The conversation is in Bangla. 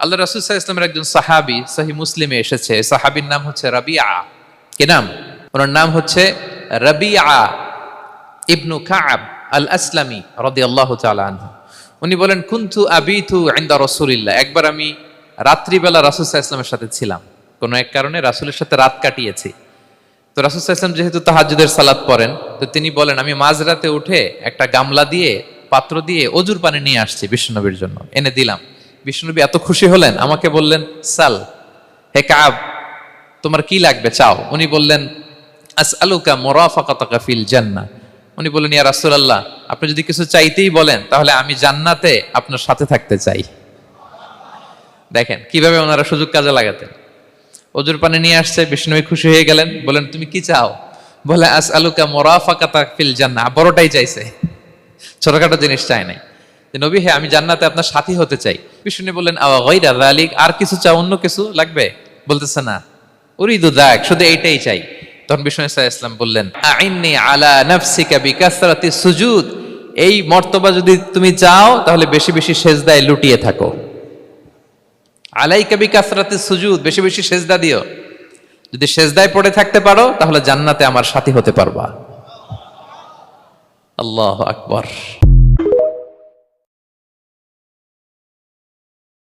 আল্লাহ রাসূল সাল্লাল্লাহু আলাইহি ওয়াসাল্লামের একজন সাহাবী সহিহ মুসলিমে এসেছে, সাহাবীর নাম হচ্ছে রাবিআ। কি নাম? ওনার নাম হচ্ছে রাবিআ ইবনু কাব আল আসলামি রাদিয়াল্লাহু তাআলা আনহু। উনি বলেন, কুনতু আবিতু ইনদা রাসূলিল্লাহ, একবার আমি রাত্রিবেলা রাসূল সাল্লাল্লাহু আলাইহি ওয়াসাল্লামের সাথে ছিলাম, কোনো এক কারণে রাসূলের সাথে রাত কাটিয়েছি। তো রাসূল সাল্লাল্লাহু আলাইহি ওয়াসাল্লাম যেহেতু তাহাজ্জুদের সালাত পড়েন, তো তিনি বলেন, আমি মাঝরাতে উঠে একটা গামলা দিয়ে, পাত্র দিয়ে অজুর পানি নিয়ে আসছি বিশ্বনবীর জন্য, এনে দিলাম। বিশ্বনবী এত খুশি হলেন, আমাকে বললেন, সাল, হে কাব, তোমার কি লাগবে চাও। উনি বললেন, আসআলুকা মুরাফাকাতাকা ফিল জান্নাহ। উনি বললেন, ইয়া রাসূলুল্লাহ, আপনি যদি কিছু চাইতেই বলেন তাহলে আমি জান্নাতে আপনার সাথে থাকতে চাই। দেখেন কিভাবে ওনারা সুযোগ কাজে লাগাতেন। অজুর পানি নিয়ে আসছে, বিষ্ণুবী খুশি হয়ে গেলেন, বলেন, তুমি কি চাও? বলে, আসআলুকা মুরাফাকাতাকা ফিল জান্নাহ। বড়টাই চাইছে, ছোটখাটো জিনিস চাই নাই। যে নবী, হে, আমি জান্নাতে আপনার সাথী হতে চাই। বিষ্ণু বললেন, আওয়া গায়রা যালিক, আর কিছু চাও, অন্য কিছু লাগবে? বলতেছে, না, উরিদু যাক, শুধু এইটাই চাই। তখন বিষ্ণু সাল্লাল্লাহু আলাইহি ওয়াসাল্লাম বললেন, আইন্নি আলা নাফসিকা বিকাসরাতি সুজুদ, এই মর্তবা যদি তুমি চাও তাহলে বেশি বেশি সেজদায় লুটিয়ে থাকো। আলাইকা বিকাসরাতি সুজুদ, বেশি বেশি সেজদা দিও। যদি সেজদায় পড়ে থাকতে পারো তাহলে জান্নাতে আমার সাথী হতে পারবা। আল্লাহু আকবার।